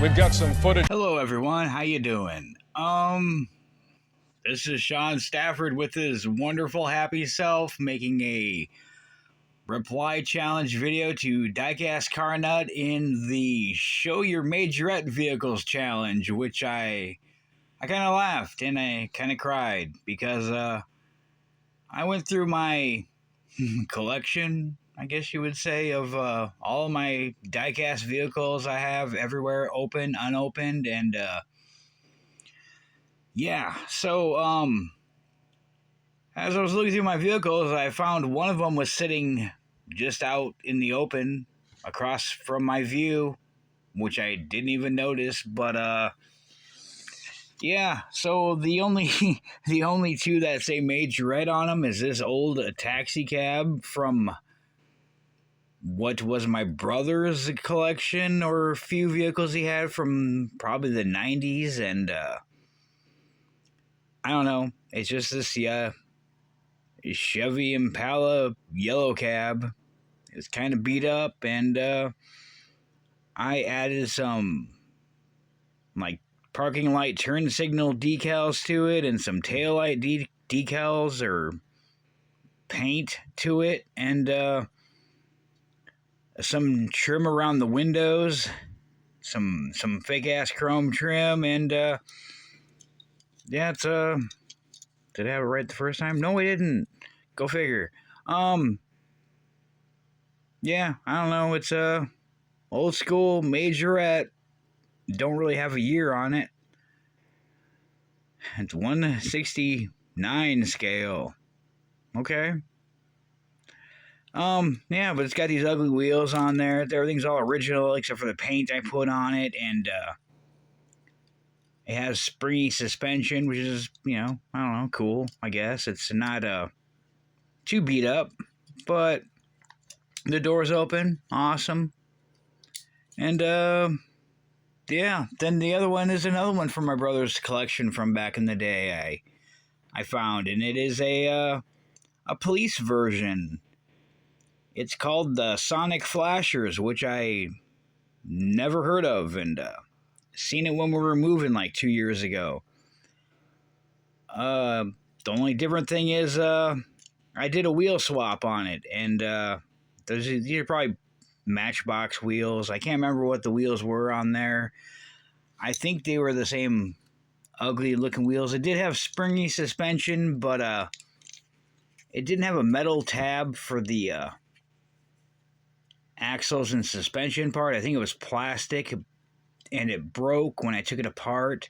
We've got some footage. Hello everyone, how you doing? This is Sean Stafford with his wonderful happy self making a reply challenge video to Diecast Car Nut in the Show Your Majorette Vehicles challenge, which I kind of laughed and I kind of cried because I went through my collection, I guess you would say, of all of my diecast vehicles I have everywhere, open, unopened, and yeah. So as I was looking through my vehicles, I found one of them was sitting just out in the open across from my view, which I didn't even notice, but yeah, so the only the only two that say Majorette on them is this old taxi cab from what was my brother's collection or a few vehicles he had from probably the 90s, and I don't know, it's just this Chevy Impala yellow cab. It's kind of beat up, and I added some like parking light turn signal decals to it and some taillight decals or paint to it, and some trim around the windows, some fake ass chrome trim, and yeah, it's did I have it right the first time? No, I didn't. Go figure. Yeah, I don't know. It's old school Majorette. Don't really have a year on it. It's 1/69 scale. Okay. Yeah, but it's got these ugly wheels on there. Everything's all original except for the paint I put on it, and it has springy suspension, which is, I don't know, cool, I guess. It's not too beat up, but the door's open. Awesome. And yeah, then the other one is another one from my brother's collection from back in the day I found, and it is a police version. It's called the Sonic Flashers, which I never heard of, and seen it when we were moving like 2 years ago. The only different thing is I did a wheel swap on it, and these are probably Matchbox wheels. I can't remember what the wheels were on there. I think they were the same ugly looking wheels. It did have springy suspension, but it didn't have a metal tab for the axles and suspension part. I think it was plastic, and it broke when I took it apart.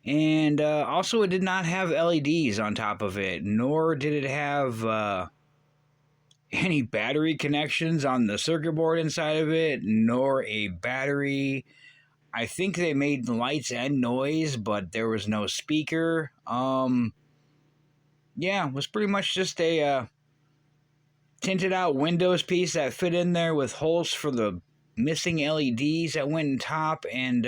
And also, it did not have LEDs on top of it, nor did it have any battery connections on the circuit board inside of it, nor a battery. I think they made lights and noise, but there was no speaker. Yeah, it was pretty much just a tinted out windows piece that fit in there with holes for the missing LEDs that went in top, and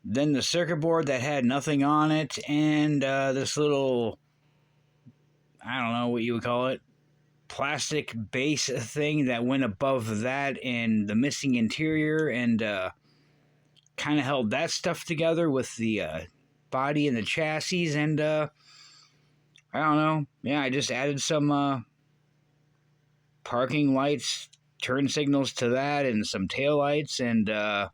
then the circuit board that had nothing on it, and this little, I don't know what you would call it, plastic base thing that went above that, and the missing interior, and kind of held that stuff together with the body and the chassis, and I don't know. Yeah, I just added some parking lights, turn signals to that, and some tail lights, and I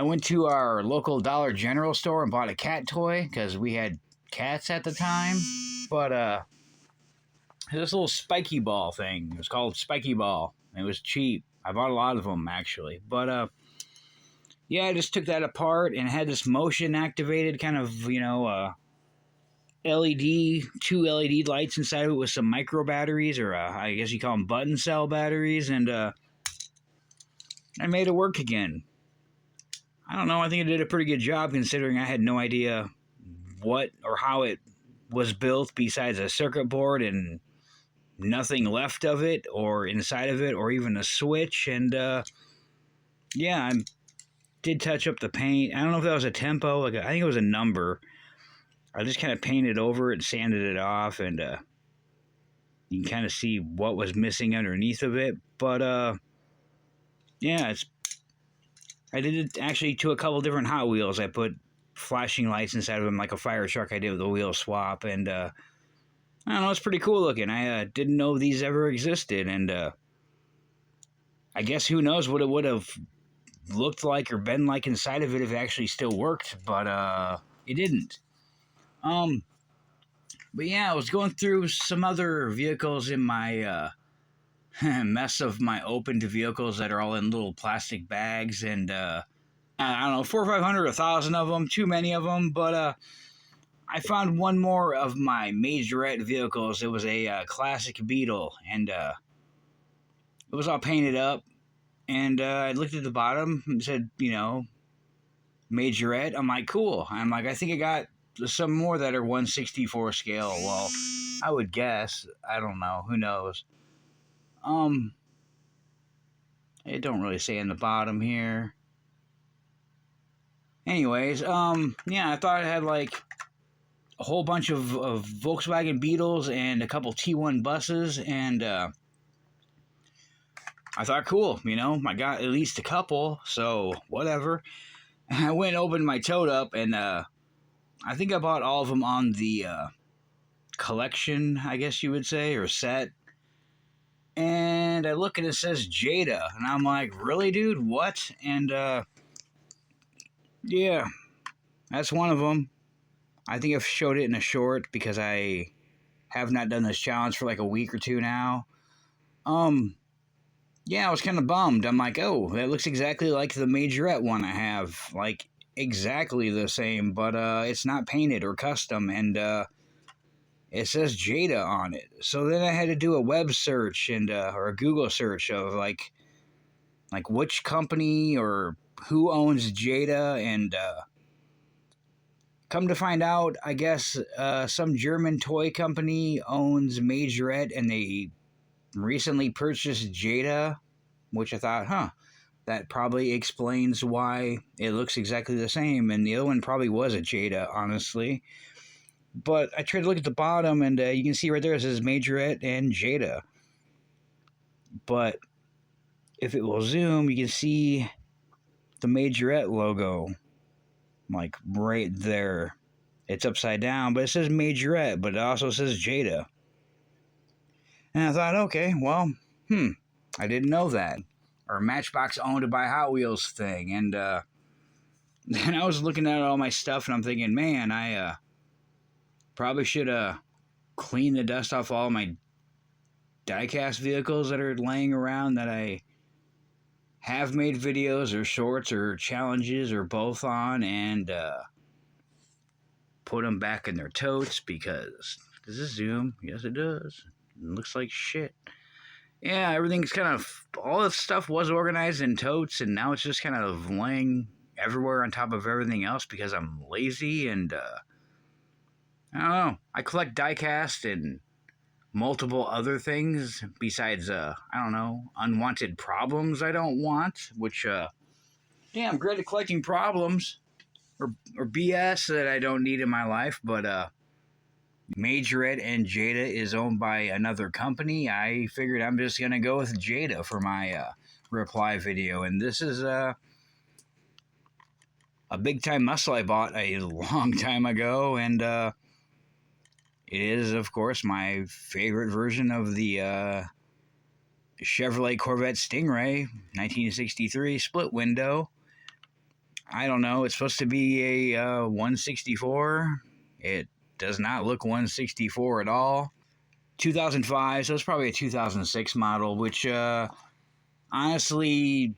went to our local Dollar General store and bought a cat toy because we had cats at the time. But this little spiky ball thing, it was called Spiky Ball. It was cheap. I bought a lot of them actually. But yeah, I just took that apart and had this motion activated kind of, LED, two LED lights inside of it with some micro batteries, or I guess you call them button cell batteries, and I made it work again. I don't know, I think I did a pretty good job considering I had no idea what or how it was built besides a circuit board and nothing left of it or inside of it or even a switch. And yeah, I did touch up the paint. I don't know if that was a tempo, I think it was a number. I just kind of painted over it, sanded it off, and you can kind of see what was missing underneath of it. But yeah, it's I did it actually to a couple different Hot Wheels. I put flashing lights inside of them like a fire truck I did with a wheel swap, and I don't know, it's pretty cool looking. I didn't know these ever existed, and I guess who knows what it would have looked like or been like inside of it if it actually still worked, but it didn't. But yeah, I was going through some other vehicles in my mess of my opened vehicles that are all in little plastic bags, and I don't know, 400 or 500, 1,000 of them, too many of them, but I found one more of my Majorette vehicles. It was a classic Beetle, and it was all painted up, and I looked at the bottom and said, you know, Majorette. I'm like, cool. I'm like, I think I got some more that are 1/64 scale. Well, I would guess. I don't know. Who knows? It don't really say in the bottom here. Anyways, yeah, I thought it had like a whole bunch of Volkswagen Beetles and a couple T1 buses, and I thought, cool, you know, I got at least a couple, so whatever. I went and opened my tote up, and I think I bought all of them on the collection, I guess you would say, or set. And I look and it says Jada, and I'm like, really, dude? What? And yeah, that's one of them. I think I've showed it in a short because I have not done this challenge for like a week or two now. Yeah, I was kind of bummed. I'm like, oh, that looks exactly like the Majorette one I have. Like, exactly the same, but it's not painted or custom, and it says Jada on it. So then I had to do a web search and or a Google search of like which company or who owns Jada, and come to find out, I guess some German toy company owns Majorette, and they recently purchased Jada, which I thought, huh, that probably explains why it looks exactly the same, and the other one probably was a Jada, honestly. But I tried to look at the bottom, and you can see right there it says Majorette and Jada. But if it will zoom, you can see the Majorette logo, like right there. It's upside down, but it says Majorette, but it also says Jada. And I thought, okay, well, I didn't know that. Or Matchbox owned by Hot Wheels thing. And then I was looking at all my stuff, and I'm thinking, man, I probably should clean the dust off all my diecast vehicles that are laying around that I have made videos or shorts or challenges or both on, and put them back in their totes, because does this zoom? Yes, it does. It looks like shit. Yeah, everything's kind of, all this stuff was organized in totes, and now it's just kind of laying everywhere on top of everything else because I'm lazy, and I don't know. I collect diecast and multiple other things besides, I don't know, unwanted problems I don't want, which, yeah, I'm great at collecting problems or BS that I don't need in my life, but Majorette and Jada is owned by another company. I figured I'm just going to go with Jada for my reply video, and this is a big-time muscle I bought a long time ago, and it is, of course, my favorite version of the Chevrolet Corvette Stingray, 1963 split window. I don't know, it's supposed to be a 164. It does not look 164 at all. 2005, so it's probably a 2006 model, which honestly,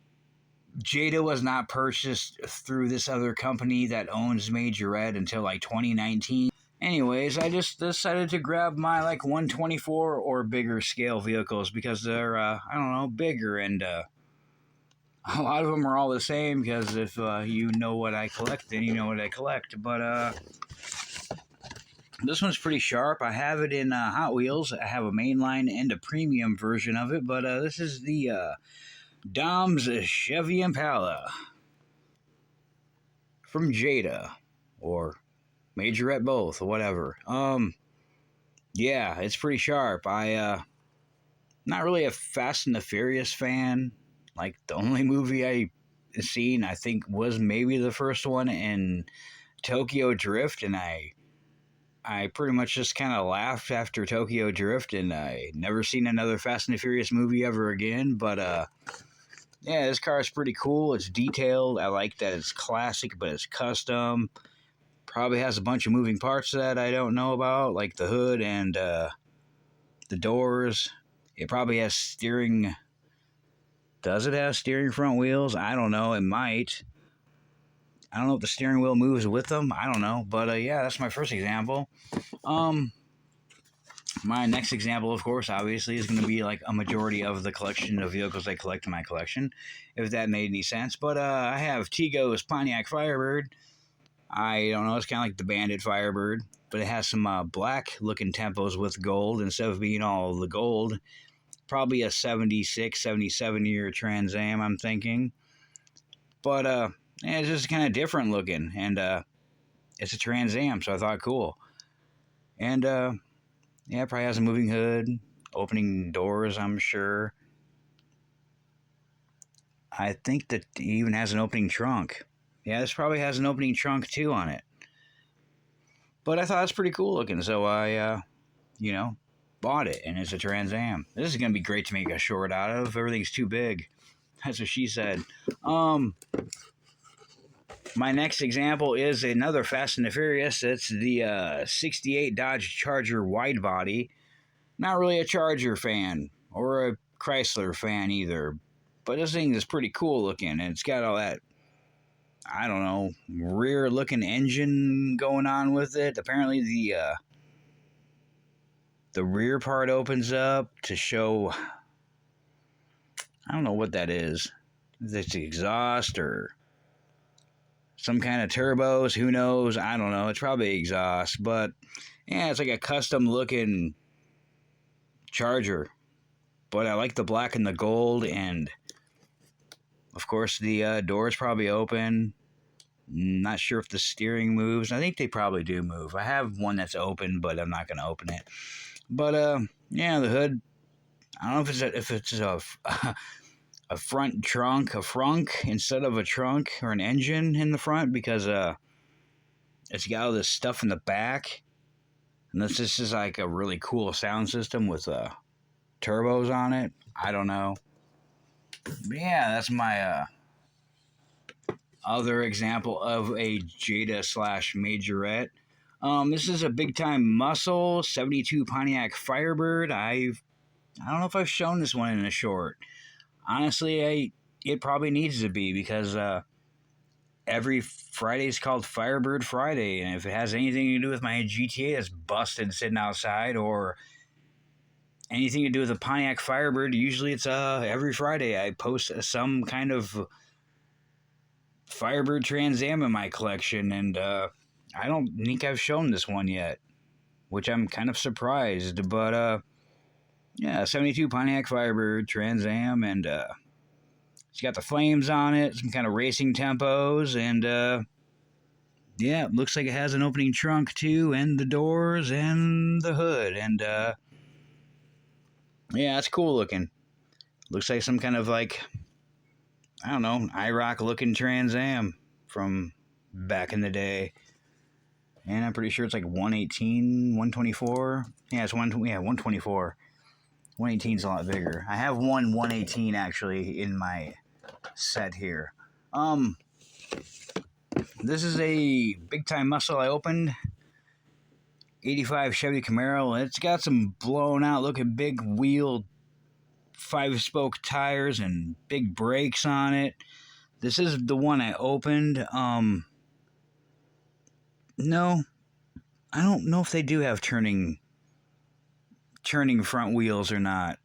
Jada was not purchased through this other company that owns Majorette until like 2019. Anyways, I just decided to grab my like 124 or bigger scale vehicles because they're, I don't know, bigger, and a lot of them are all the same, because if you know what I collect, then you know what I collect. But this one's pretty sharp. I have it in Hot Wheels. I have a mainline and a premium version of it, but this is the Dom's Chevy Impala from Jada, or Majorette both, or whatever. Yeah, it's pretty sharp. I not really a Fast and the Furious fan. Like, the only movie I seen, I think, was maybe the first one in Tokyo Drift, and I pretty much just kind of laughed after Tokyo Drift, and I never seen another Fast and the Furious movie ever again. But yeah, this car is pretty cool. It's detailed. I like that it's classic, but it's custom. Probably has a bunch of moving parts that I don't know about, like the hood and the doors. It probably has steering. Does it have steering front wheels? I don't know. It might. I don't know if the steering wheel moves with them. I don't know. But yeah, that's my first example. Um, my next example, of course, obviously, is going to be like a majority of the collection of vehicles I collect in my collection, if that made any sense. But I have Tigo's Pontiac Firebird. I don't know. It's kind of like the Bandit Firebird, but it has some black looking tempos with gold instead of being all the gold. Probably a 76, 77 year Trans Am, I'm thinking. But yeah, it's just kind of different looking, and it's a Trans Am, so I thought cool. And yeah, it probably has a moving hood, opening doors, I'm sure. I think that it even has an opening trunk. Yeah, this probably has an opening trunk too on it. But I thought it's pretty cool looking, so I, you know, bought it, and it's a Trans Am. This is gonna be great to make a short out of. Everything's too big. That's what she said. My next example is another Fast and the Furious. It's the 68 Dodge Charger wide body. Not really a Charger fan or a Chrysler fan either, but this thing is pretty cool looking, and it's got all that, I don't know, rear looking engine going on with it. Apparently the rear part opens up to show, I don't know what that is. If it's exhaust or some kind of turbos, who knows? I don't know. It's probably exhaust, but yeah, it's like a custom looking Charger. But I like the black and the gold, and of course the doors probably open. Not sure if the steering moves. I think they probably do move. I have one that's open, but I'm not going to open it. But yeah, the hood. I don't know if it's a front trunk, a frunk instead of a trunk, or an engine in the front, because it's got all this stuff in the back, and this is like a really cool sound system with turbos on it. I don't know. But yeah, that's my other example of a Jada slash Majorette. This is a big time muscle 72 Pontiac Firebird. I don't know if I've shown this one in a short. Honestly, it probably needs to be, because every Friday is called Firebird Friday, and if it has anything to do with my GTA that's busted sitting outside, or anything to do with a Pontiac Firebird, usually it's every Friday I post some kind of Firebird Trans Am in my collection, and I don't think I've shown this one yet, which I'm kind of surprised. But yeah, 72 Pontiac Firebird Trans Am, and it's got the flames on it, some kind of racing tempos, and yeah, it looks like it has an opening trunk too, and the doors and the hood, and yeah, it's cool looking. Looks like some kind of, like, I don't know, IROC looking Trans Am from back in the day. And I'm pretty sure it's like 118, 124. Yeah, it's 124. 118 is a lot bigger. I have one 118 actually in my set here. This is a big time muscle I opened. 85 Chevy Camaro, and it's got some blown out looking big wheel 5-spoke tires and big brakes on it. This is the one I opened. No, I don't know if they do have turning front wheels or not.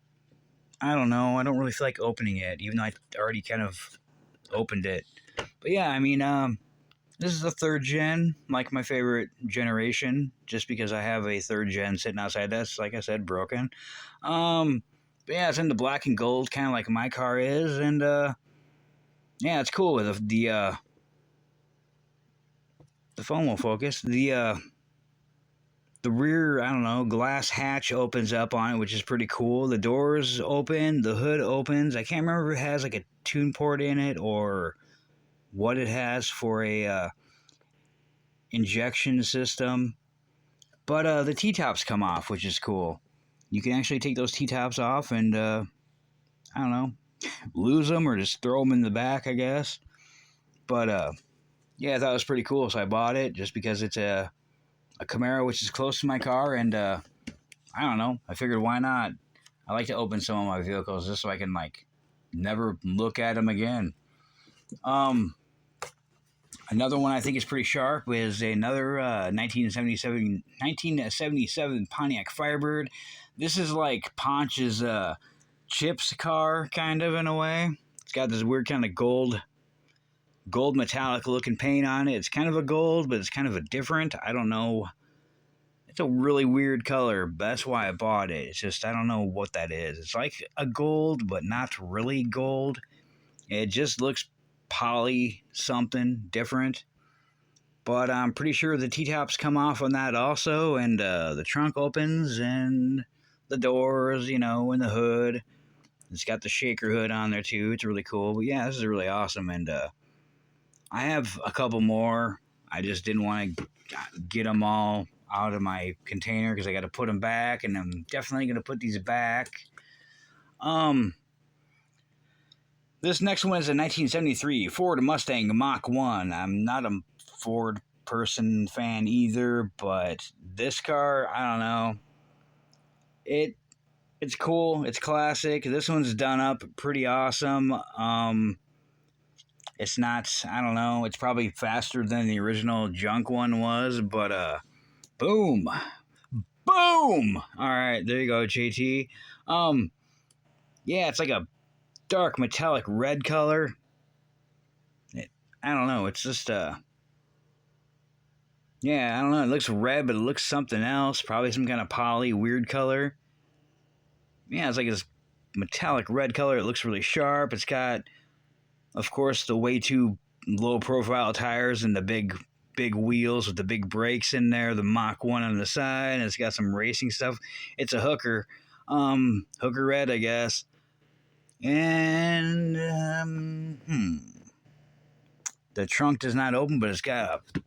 I don't know. I don't really feel like opening it, even though I already kind of opened it. But yeah, I mean, this is the third gen, like my favorite generation, just because I have a third gen sitting outside. That's, like I said, broken. But yeah, it's in the black and gold, kind of like my car is, and yeah, it's cool with the phone will focus. The rear, I don't know, glass hatch opens up on it, which is pretty cool. The doors open, the hood opens. I can't remember if it has like a tune port in it or what it has for a injection system. But the T-tops come off, which is cool. You can actually take those T-tops off and, I don't know, lose them or just throw them in the back, I guess. But, yeah, I thought it was pretty cool, so I bought it just because it's a Camaro, which is close to my car, and, I don't know, I figured why not? I like to open some of my vehicles just so I can, like, never look at them again. Another one I think is pretty sharp is another 1977 Pontiac Firebird. This is like Ponch's Chip's car, kind of, in a way. It's got this weird kind of gold metallic looking paint on it. It's kind of a gold, but it's kind of a different. I don't know. It's a really weird color. That's why I bought it. It's just, I don't know what that is. It's like a gold, but not really gold. It just looks poly something different. But I'm pretty sure the T-tops come off on that also, and the trunk opens, and the doors, you know, and the hood. It's got the shaker hood on there too. It's really cool. But yeah, this is really awesome, and I have a couple more. I just didn't want to get them all out of my container because I got to put them back, and I'm definitely going to put these back. This next one is a 1973 Ford Mustang Mach 1. I'm not a Ford fan either, but this car, I don't know. It's cool. It's classic. This one's done up pretty awesome. It's not, I don't know, it's probably faster than the original junk one was, but boom. Boom! Alright, there you go, JT. Yeah, it's like a dark metallic red color. I don't know, it's just yeah, I don't know, it looks red, but it looks something else, probably some kind of poly weird color. Yeah, it's like this metallic red color. It looks really sharp. It's got, of course, the way too low profile tires and the big wheels with the big brakes in there, the Mach 1 on the side, and it's got some racing stuff. It's a hooker red, I guess. And the trunk does not open, but it's got a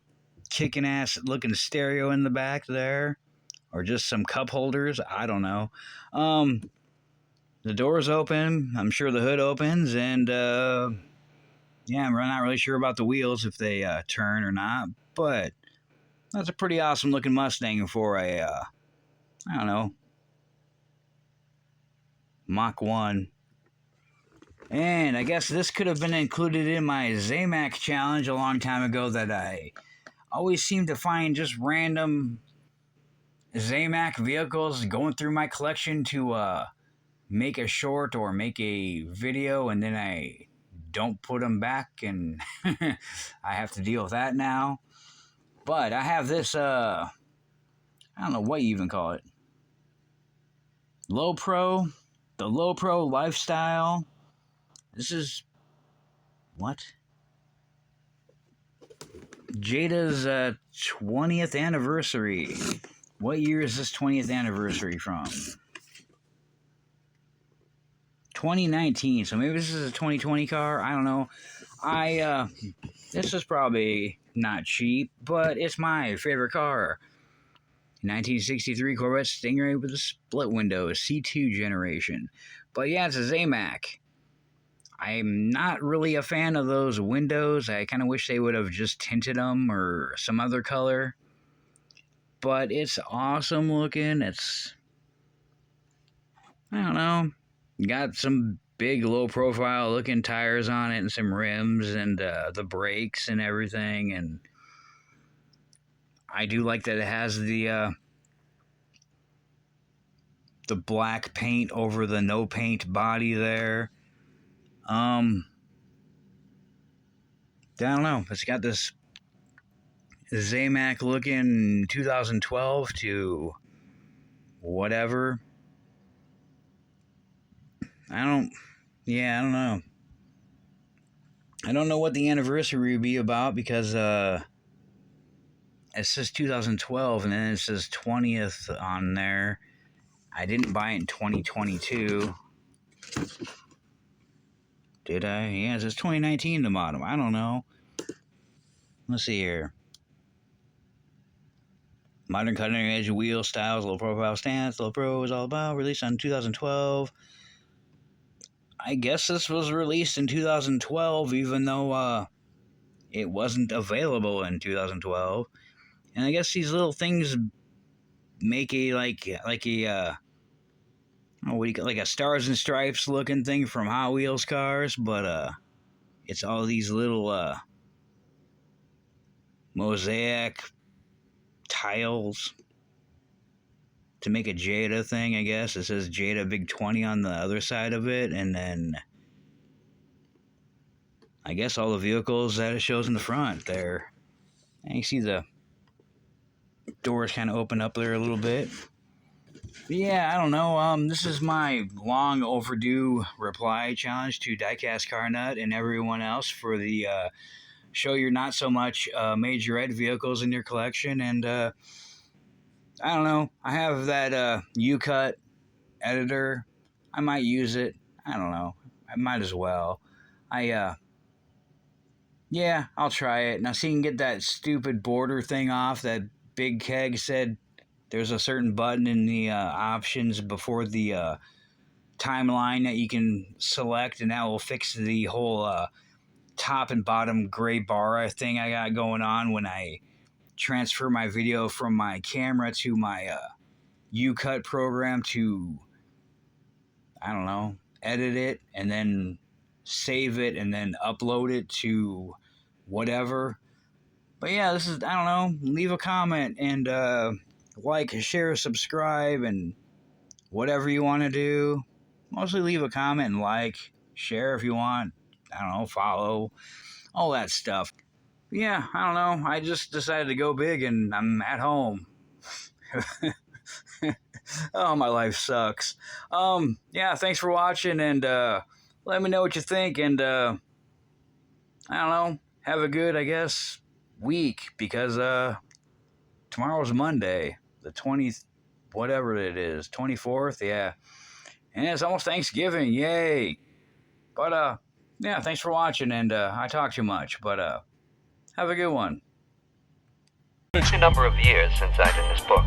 kicking ass looking stereo in the back there, or just some cup holders. I don't know. The doors open. I'm sure the hood opens, and yeah, I'm not really sure about the wheels if they turn or not. But that's a pretty awesome looking Mustang for a I don't know, Mach 1. And I guess this could have been included in my Zamac challenge a long time ago, that I always seem to find just random Zamac vehicles going through my collection to make a short or make a video, and then I don't put them back, and I have to deal with that now. But I have this, I don't know what you even call it. The Low Pro Lifestyle. This is, what? Jada's 20th anniversary. What year is this 20th anniversary from? 2019, so maybe this is a 2020 car. I don't know. This is probably not cheap, but it's my favorite car. 1963 Corvette Stingray with a split window, C2 generation. But yeah, it's a Zamac. I'm not really a fan of those windows. I kind of wish they would have just tinted them or some other color. But it's awesome looking. It's, I don't know, got some big low profile looking tires on it and some rims and the brakes and everything. And I do like that it has the black paint over the no paint body there. I don't know. It's got this Zamac looking 2012 to whatever. I don't know. I don't know what the anniversary would be about, because it says 2012 and then it says 20th on there. I didn't buy it in 2022. Did I? Yeah, it says 2019 at the bottom. I don't know. Let's see here. Modern cutting edge wheel styles, low profile stance, low pro is all about. Released on 2012. I guess this was released in 2012, even though it wasn't available in 2012. And I guess these little things make a like a Stars and Stripes looking thing from Hot Wheels cars, but it's all these little mosaic tiles to make a Jada thing, I guess. It says Jada Big 20 on the other side of it, and then I guess all the vehicles that it shows in the front there. And you see the doors kind of open up there a little bit. But yeah, I don't know. This is my long overdue reply challenge to Diecast Car Nut and everyone else for the show your not so much Majorette vehicles in your collection. And I don't know. I have that U-Cut editor. I might use it. I don't know. I might as well. Yeah, I'll try it. Now, see, you can get that stupid border thing off. That Big Keg said there's a certain button in the options before the timeline that you can select, and that will fix the whole top and bottom gray bar thing I got going on when I transfer my video from my camera to my U-Cut program to, I don't know, edit it and then save it and then upload it to whatever. But yeah, this is, I don't know, leave a comment and like, share, subscribe, and whatever you want to do. Mostly leave a comment and like, share if you want, I don't know, follow, all that stuff. But yeah, I don't know, I just decided to go big and I'm at home. Oh, my life sucks. Yeah, thanks for watching, and let me know what you think, and I don't know, have a good, I guess, week, because tomorrow's Monday, the 20th, whatever it is, 24th, yeah, and it's almost Thanksgiving, yay. But yeah, thanks for watching, and I talk too much, but have a good one. It's a number of years since I did this book.